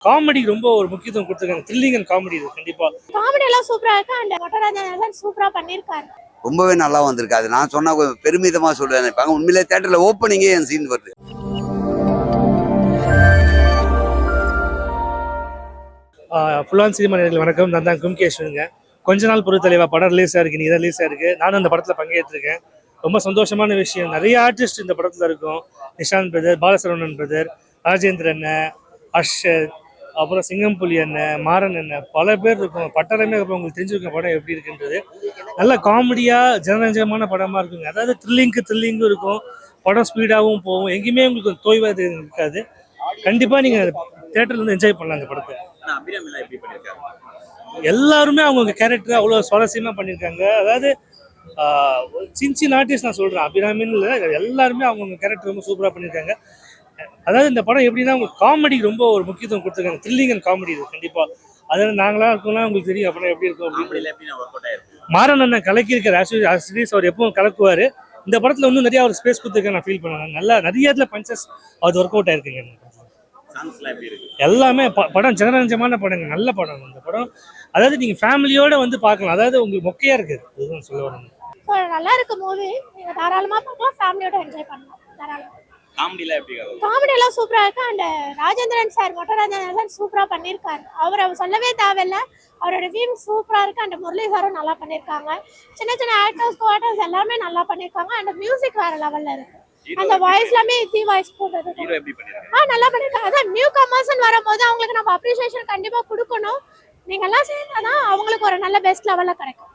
Comedy ரொம்ப ஒரு முக்கியத்துவம் கொடுத்துருக்காங்க. த்ரில்லிங் அண்ட் காமெடி இது கண்டிப்பா. காமெடி எல்லாம் சூப்பரா இருக்கு. அண்ட் மொட்டராஜன் சூப்பரா பண்ணிருக்காரு. ரொம்பவே நல்லா வந்திருக்கு. அது நான் சொன்னா பெருமிதமா சொல்லுவேன் நினைப்பாங்க. உண்மையிலே தியேட்டர்ல ஓப்பனிங்கே என் சீன் வருது. ஃபுல்லான் சினிமா நேயர்களுக்கு வணக்கம். நான் தான் கும்கேஷ்வருங்க. கொஞ்ச நாள் பொறுத்த தலைவா படம் ரிலீஸ் ஆயிருக்கு. இன்னைக்கு தான் ரிலீஸ் ஆயிருக்கு. நானும் அந்த படத்தில் பங்கேற்றிருக்கேன். ரொம்ப சந்தோஷமான விஷயம். நிறைய ஆர்டிஸ்ட் இந்த படத்தில் இருக்கும். நிஷாந்த் பிரதர், பாலசரவணன் பிரதர், ராஜேந்திர அண்ணன், அர்ஷத், அப்புறம் சிங்கம்புலி அண்ணன், மாறன் அண்ணன், பல பேர் இருக்கும். பட்டரமே அப்புறம் உங்களுக்கு தெரிஞ்சிருக்க படம் எப்படி இருக்குன்றது. நல்ல காமெடியாக ஜனரஞ்சகமான படமாக இருக்குங்க. அதாவது த்ரில்லிங்கும் இருக்கும், படம் ஸ்பீடாகவும் போகும். எங்கேயுமே உங்களுக்கு தோய்வாது இருக்காது. கண்டிப்பாக நீங்கள் தியேட்டர்ல இருந்து என்ஜாய் பண்ணலாம் இந்த படத்தை. எல்லாருமே அவங்க கேரக்டர் அவ்வளோ சுவாரஸ்யமாக பண்ணியிருக்காங்க. அதாவது சின்ன ஆர்டிஸ்ட் நான் சொல்கிறேன், அபிராமின்னு இல்லை, எல்லாருமே அவங்க கேரக்டர் ரொம்ப சூப்பராக பண்ணியிருக்காங்க. அதாவது இந்த படம் எப்படின்னா உங்களுக்கு காமெடி ரொம்ப ஒரு முக்கியத்துவம் கொடுத்துருக்காங்க. த்ரில்லிங் அண்ட் காமெடி இது கண்டிப்பாக. அதாவது நாங்களாம் இருக்கோம்னா உங்களுக்கு தெரியும் அப்புறம் எப்படி இருக்கும் அப்படின்னு. மாறன் அண்ணன் கலக்கியிருக்கார். ஆசிரியஸ் அவர் எப்பவும் கலக்குவார். இந்த படத்தில் இன்னும் நிறைய ஒரு ஸ்பேஸ் கொடுத்துருக்கேன் நான் ஃபீல் பண்ணேன். நல்லா நிறைய இடத்துல பஞ்சஸ் அது ஒர்க் அவுட் ஆயிருக்குங்க. எல்லாமே படம் ஜனரஞ்சமான படங்க, நல்ல படம் இந்த படம். அதாவது நீங்க ஃபேமிலியோட வந்து பார்க்கலாம். அதாவது உங்களுக்கு மொக்கையா இருக்குது அதுதான் சொல்ல வரேன். நல்லா இருக்கு மூவி. நீங்க தாராளமா பார்க்கலாம், ஃபேமிலியோட என்ஜாய் பண்ணலாம் தாராளமா. காமெடி எல்லாம் சூப்பரா இருக்கு. And Rajendran sir, Mottarajan sir சூப்பரா பண்ணிருக்காரு. அவர் சொல்லவே தேவையில்ல, அவரோட வீம் சூப்பரா இருக்கு. அண்ட் முரளி சாரும் நல்லா பண்ணிருக்காங்க. சின்ன சின்ன ஆக்டர்ஸ் எல்லாமே நல்லா பண்ணிருக்காங்க. அண்ட் மியூசிக் வேற லெவல்ல இருக்கு. அந்த வாய்ஸ் எல்லாமே தி வாய்ஸ் போட்டது நல்லா பண்ணிருக்காங்க. அதான் நியூ கமர்ஸ்னு வரும்போது அவங்களுக்கு நம்ம அப்ரிசியேஷன் கண்டிப்பா கொடுக்கணும். நீங்க எல்லாம் சேர்ந்தாதான் அவங்களுக்கு ஒரு நல்ல பெஸ்ட் லெவல்ல கிடைக்கும்.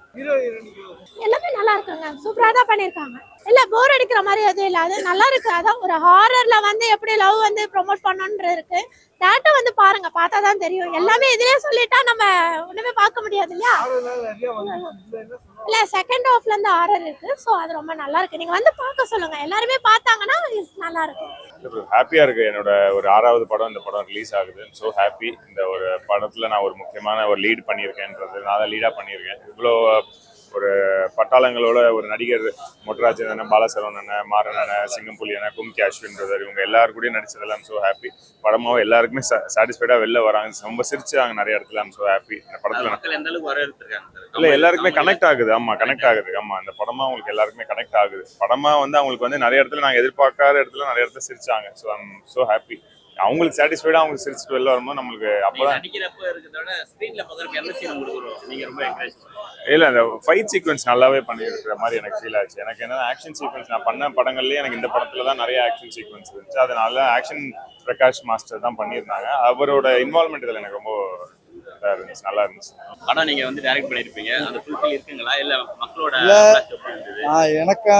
எல்லாமே நல்லா இருக்குங்க, சூப்பரா தான் பண்ணிருக்காங்க. இல்ல போர் அடிக்கிற மாதிரி எதுவும் இல்ல, அது நல்லா இருக்கு. அதான் ஒரு ஹாரர்ல வந்து எப்படி லவ் வந்து ப்ரொமோட் பண்ணணும்னு இருக்கு. டேரக்டா வந்து பாருங்க, பார்த்தாதான் தெரியும். எல்லாமே இதுலயே சொல்லிட்டா நம்ம ஒண்ணுமே பார்க்க முடியாது இல்லையா. இல்ல செகண்ட் ஹாஃப்ல இருந்து ஹாரர் இருக்கு. சோ அது ரொம்ப நல்லா இருக்கு. நீங்க வந்து பார்க்க சொல்லுங்க, எல்லாருமே பார்த்தாங்கன்னா நல்லா இருக்கும். ஹாப்பியா இருக்கு. என்னோட ஒரு 6வது படம் இந்த படம் ரிலீஸ் ஆகுது. So happy. இந்த ஒரு படத்துல நான் ஒரு முக்கியமான ஒரு லீட் பண்ணியிருக்கேன்றது, நான் தான் லீடா பண்ணியிருக்கேன். இவ்வளோ ஒரு பட்டாளங்களோட ஒரு நடிகர் மொட்டராஜன் அண்ணன், பாலசரவணன் அண்ணன், மாறன் அண்ணன், சிங்கம்புலி அண்ணன், கும்கேஷ்வன் பிரதர், இவங்க எல்லாரும் கூட நடிச்சதெல்லாம் ஸோ ஹாப்பி. படமாவும் எல்லாருக்குமே சாட்டிஸ்ஃபைடா வெளில வராங்க. ரொம்ப சிரிச்சாங்க நிறைய இடத்துல. So happy. இந்த படத்துல இல்ல எல்லாருக்குமே கனெக்ட் ஆகுது. ஆமா கனெக்ட் ஆகுது. ஆமா இந்த படமா அவங்களுக்கு எல்லாருக்குமே கனெக்ட் ஆகுது. படமா வந்து அவங்களுக்கு வந்து நிறைய இடத்துல நாங்கள் எதிர்பார்க்காத இடத்துல நிறைய இடத்துல சிரிச்சாங்க. So I'm so happy. அவங்களுக்கு சாட்டிஸ்ஃபைடா அவங்க சிரிச்சுட்டு வெளில வரும்போது நம்மளுக்கு அப்பதான் இல்ல அந்த ஃபைட் சீக்வன்ஸ் நல்லாவே பண்ணிருக்கிற மாதிரி எனக்கு ஃபீல் ஆச்சு. எனக்கு என்னன்னா ஆக்ஷன் சீக்வன்ஸ் நான் பண்ண படங்கள்லயே எனக்கு இந்த படத்துல தான் நிறைய ஆக்ஷன் சீக்வன்ஸ் இருந்துச்சு. அதனால ஆக்ஷன் பிரகாஷ் மாஸ்டர் தான் பண்ணியிருந்தாங்க. அவரோட இன்வால்மெண்ட் இதுல எனக்கு ரொம்ப நல்லா இருந்துச்சு. ஆனா நீங்க வந்து டைரக்ட் பண்ணிருப்பீங்க, அந்த ஃபுல்ஃபில் இருக்குங்களா இல்ல மக்களோட எனக்கா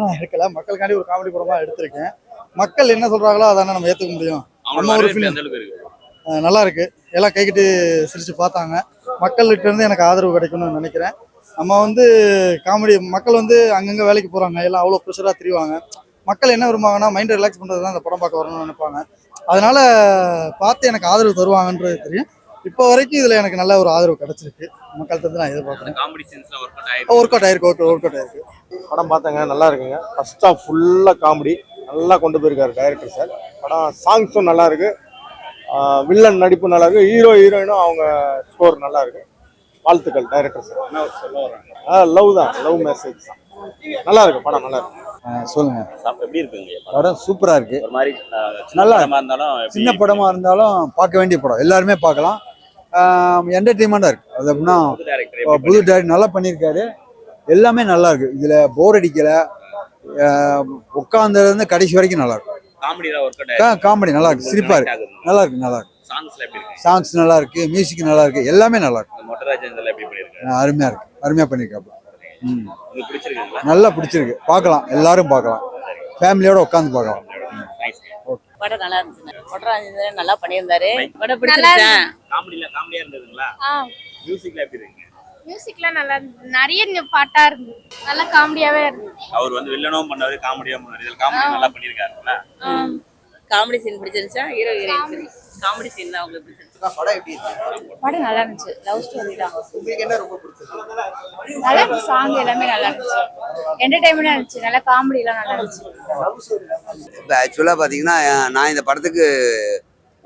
நான் இருக்கல, மக்களுக்காண்டி ஒரு காமெடி படமா எடுத்திருக்கேன். மக்கள் என்ன சொல்றாங்களோ அதானே நம்ம ஏத்துக்க முடியும். நம்ம ஒரு ஃபிலிம் நல்லா இருக்கு, எல்லாம் கைக்கிட்டு சிரிச்சு பார்த்தாங்க. மக்கள்கிட்ட இருந்து எனக்கு ஆதரவு கிடைக்கணும்னு நினைக்கிறேன். நம்ம வந்து காமெடி மக்கள் வந்து அங்கங்க வேலைக்கு போறாங்க, எல்லாம் அவ்வளோ ப்ரெஷராக திரிவாங்க. மக்கள் என்ன விரும்புவாங்கன்னா மைண்டை ரிலாக்ஸ் பண்ணுறது தான் அந்த படம் பார்க்க வரணும்னு நினைப்பாங்க. அதனால பார்த்து எனக்கு ஆதரவு தருவாங்கன்றது தெரியும். இப்போ வரைக்கும் இதில் எனக்கு நல்ல ஒரு ஆதரவு கிடைச்சிருக்கு மக்கள்கிட்ட இருந்து. நான் எதிர்பார்க்குறேன் ஒர்க் அவுட் ஆயிருக்கு. படம் பார்த்தேங்க, நல்லா இருக்குங்க. ஃபர்ஸ்ட் ஆஃப் ஃபுல்லாக காமெடி நல்லா கொண்டு போயிருக்காரு டைரக்டர் சார். படம் சாங்ஸும் நல்லா இருக்கு, வில்லன் நடிப்பு நல்லா இருக்கு, ஹீரோயினும் அவங்க ஸ்கோர் நல்லா இருக்கு. வாழ்த்துக்கள் டைரக்டர் சார். லவ் தான், லவ் மெசேஜ் தான். நல்லா இருக்கு படம், நல்லா இருக்கு. சொல்லுங்க, எப்படி இருக்குங்க படம்? சூப்பரா இருக்கு. ஒரு மாதிரி நல்லா இருந்தாலும் சின்ன படமா இருந்தாலும் பார்க்க வேண்டிய படம், எல்லாருமே பார்க்கலாம். என்டர்டெயின்மெண்டா இருக்கு. அது அப்படின்னா புது டைரக்டர் நல்லா பண்ணியிருக்காரு. எல்லாமே நல்லா இருக்கு. இதுல போர் அடிக்கல, உட்கார்ந்ததுல இருந்து கடைசி வரைக்கும் நல்லா இருக்கு. காமெடி நல்லா இருக்கு, சிரிப்பா இருக்கு, நல்லா இருக்கு. சாங்ஸ் நல்லா இருக்கு, மியூசிக் நல்லா இருக்கு, எல்லாமே நல்லா இருக்கு. அருமையா பண்ணிருக்காப்ல. நல்லா பிடிச்சிருக்கு, பார்க்கலாம், எல்லாரும் பார்க்கலாம், ஃபேமிலியோட உட்காந்து பார்க்கலாம். படம் நல்லா இருந்துச்சு. மொட்டராஜன் நல்லா பண்ணியிருந்தாரு. படம் மியூசிக்லாம் நல்லா இருந்தது. நிறைய பாட்டா இருந்தது, நல்லா காமெடியாவே இருந்தது. அவர் வந்து வில்லனும் பண்ணாரு, காமெடியாவும் பண்ணாரு. இதுல காமெடி நல்லா பண்ணிருக்காருல்ல. காமெடி சீன் பிடிச்சிருந்துச்சா? ஹீரோ ஹீரோயின் காமெடி சீன் தான் உங்களுக்கு பிடிச்சிருந்துச்சு. படம் எப்படி இருந்துச்சு? படம் நல்லா இருந்துச்சு. லவ் ஸ்டோரி தான். உங்களுக்கு என்ன ரொம்ப பிடிச்சது? நல்லா இருந்துச்சு. சாங் எல்லாமே நல்லா இருந்துச்சு. என்டர்டெயின்மெண்டா இருந்துச்சு. நல்லா காமெடி எல்லாம் நல்லா இருந்துச்சு. இப்போ ஆக்சுவலாக பார்த்தீங்கன்னா நான் இந்த படத்துக்கு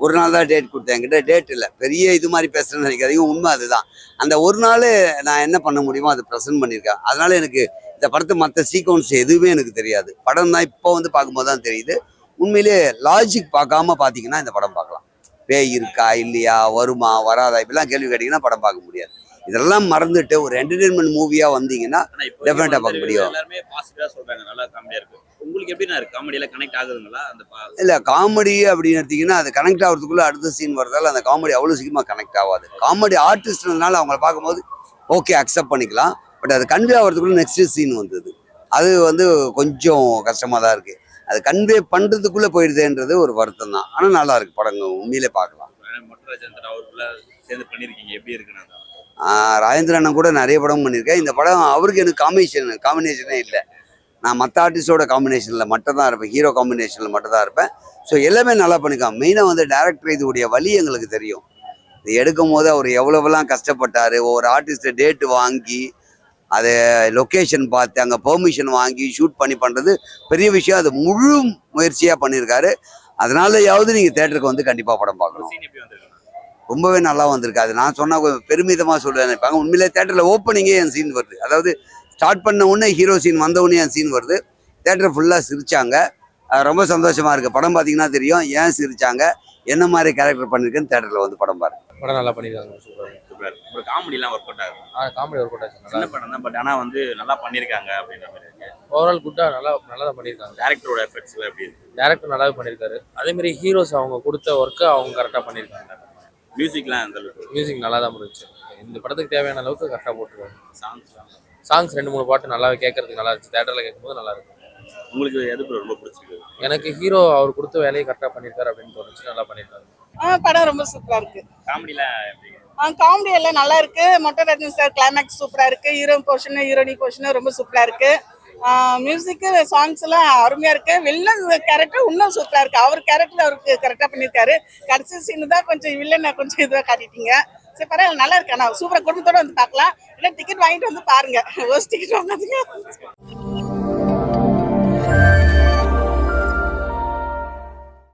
ஒரு நாள் தான் டேட் கொடுத்தேன், என்கிட்ட டேட் இல்லை. பெரிய இது மாதிரி பேசுகிறேன்னு நினைக்காதீங்க, உண்மை அதுதான். அந்த ஒரு நாள் நான் என்ன பண்ண முடியுமோ அதை ப்ரெசென்ட் பண்ணியிருக்கேன். அதனால எனக்கு இந்த படத்து மற்ற சீக்வன்ஸ் எதுவுமே எனக்கு தெரியாது. படம் தான் இப்போ வந்து பார்க்கும்போது தான் தெரியுது. உண்மையிலேயே லாஜிக் பார்க்காம பார்த்தீங்கன்னா இந்த படம் பார்க்கலாம். பேய் இருக்கா இல்லையா, வருமா வராதா, இப்படிலாம் கேள்வி கேட்டிங்கன்னா படம் பார்க்க முடியாது. இதெல்லாம் மறந்துட்டு ஒரு என்டர்டெயின்மெண்ட் மூவியாக வந்தீங்கன்னா டெஃபினட்டாக பார்க்க முடியும். எல்லாருமே பாசிட்டிவா சொல்றாங்க, நல்லா காமெடியா இருக்கு. உங்களுக்கு எப்படின்னா இருக்கு, காமெடியில கனெக்ட் ஆகுதுங்களா அந்த இல்லை, காமெடி அப்படின்னு எடுத்தீங்கன்னா அது கனெக்ட் ஆகிறதுக்குள்ளே அடுத்த சீன் வரதால அந்த காமெடி அவ்வளோ சீக்கிரமாக கனெக்ட் ஆகாது. காமெடி ஆர்டிஸ்ட்னால அவங்கள பார்க்கும்போது ஓகே அக்செப்ட் பண்ணிக்கலாம். பட் அது கன்வே ஆகிறதுக்குள்ள நெக்ஸ்ட் சீன் வந்தது, அது வந்து கொஞ்சம் கஷ்டமாக தான் இருக்குது. அது கன்வே பண்ணுறதுக்குள்ளே போயிடுதுன்றது ஒரு வருத்தம் தான். ஆனால் நல்லா இருக்கு படங்க, உண்மையிலே பார்க்கலாம். மொட்டராஜேந்திரன் அவருக்குள்ள சேர்ந்து பண்ணிருக்கீங்க, எப்படி இருக்குன்னு ராஜேந்திர அண்ணன் கூட நிறைய படம் பண்ணியிருக்கேன். இந்த படம் அவருக்கு எனக்கு காம்பினேஷனே இல்லை. நான் மற்ற ஆர்டிஸ்டோட காம்பினேஷனில் மட்டும் தான் இருப்பேன், ஹீரோ காம்பினேஷனில் மட்டும் தான் இருப்பேன். ஸோ எல்லாமே நல்லா பண்ணிக்கான். மெயினாக வந்து டேரக்டர் இதுடைய வழி எங்களுக்கு தெரியும். இது எடுக்கும் போது அவர் எவ்வளோவெல்லாம் கஷ்டப்பட்டார். ஒவ்வொரு ஆர்டிஸ்ட்டை டேட்டு வாங்கி அதை லொக்கேஷன் பார்த்து அங்கே பெர்மிஷன் வாங்கி ஷூட் பண்ணி பண்ணுறது பெரிய விஷயம். அது முழு முயற்சியாக பண்ணியிருக்காரு. அதனாலயாவது நீங்கள் தேட்டருக்கு வந்து கண்டிப்பாக படம் பார்க்கணும். சீன் எப்படி வந்திருக்கு? ரொம்பவே நல்லா வந்திருக்கு. அது நான் சொன்ன பெருமிதமாக சொல்ல நினைப்பாங்க. உண்மையிலே தேட்டரில் ஓப்பனிங்கே என் சீன் வருது. அதாவது ஸ்டார்ட் பண்ண உடனே ஹீரோ சீன் வந்த உடனே என் சீன் வருது. தேட்டர் ஃபுல்லாக சிரிச்சாங்க. ரொம்ப சந்தோஷமாக இருக்குது. படம் பார்த்தீங்கன்னா தெரியும் ஏன் சிரிச்சாங்க, என்ன மாதிரி கேரக்டர் பண்ணியிருக்குன்னு தேட்டரில் வந்து படம் பாருங்க. படம் நல்லா பண்ணியிருக்காங்க, சூப்பர். ஒரு காமெடிலாம் ஒர்க் அவுட் ஆகுது. காமெடி ஒர்க் அவுட் ஆச்சு, சின்ன படம் தான், பட் ஆனால் வந்து நல்லா பண்ணியிருக்காங்க அப்படின்ற மாதிரி இருக்கு. ஓவரால் குட்டாக நல்லா தான் பண்ணியிருக்காங்க. டேரக்டரோட எஃபெக்ட்ஸ்ல எப்படி இருக்கு? டேரக்டர் நல்லாவே பண்ணியிருக்காரு. அதேமாரி ஹீரோஸ் அவங்க கொடுத்த ஒர்க்கை அவங்க கரெக்டாக பண்ணியிருக்காங்க. மியூசிக்லாம் அந்த அளவுக்கு? மியூசிக் நல்லா தான் இருந்துச்சு. இந்த படத்துக்கு தேவையான அளவுக்கு கரெக்டாக போட்டுருக்காங்க. சாங்ஸ் 2-3 பாட்டு நல்லாவே கேட்கறதுக்கு நல்லா இருந்துச்சு. தேட்டரில் கேட்கும்போது நல்லா இருக்கும். உங்களுக்கு எது ரொம்ப பிடிச்சிருக்கு? எனக்கு ஹீரோ அவர் கொடுத்த வேலையை கரெக்டாக பண்ணியிருக்காரு அப்படின்னு தோணுச்சு. நல்லா பண்ணியிருக்காரு. படம் ரொம்ப சூப்பரா இருக்கு. காமெடிலாம் எப்படி? காமெடி எல்லாம் நல்லா இருக்கு. மொட்டராஜன் சார் கிளைமேக்ஸ் சூப்பரா இருக்கு. ஹீரோ போர்ஷன் ஹீரோனி போர்ஷன் ரொம்ப சூப்பரா இருக்கு. மியூசிக் சாங்ஸ் எல்லாம் அருமையா இருக்கு. வில்லன் கேரக்டர் இன்னும் சூப்பரா இருக்கு. அவர் கேரக்டர் அவருக்கு கரெக்டா பண்ணிருக்காரு. கடைசி சீன் தான் கொஞ்சம் வில்லனை கொஞ்சம் இதுவா காட்டிட்டீங்க. சரி பரவாயில்ல, நல்லா இருக்கு. ஆனால் சூப்பரா குடும்பத்தோட வந்து பார்க்கலாம். இல்லை டிக்கெட் வாங்கிட்டு வந்து பாருங்க. டிக்கெட் வாங்காதீங்க.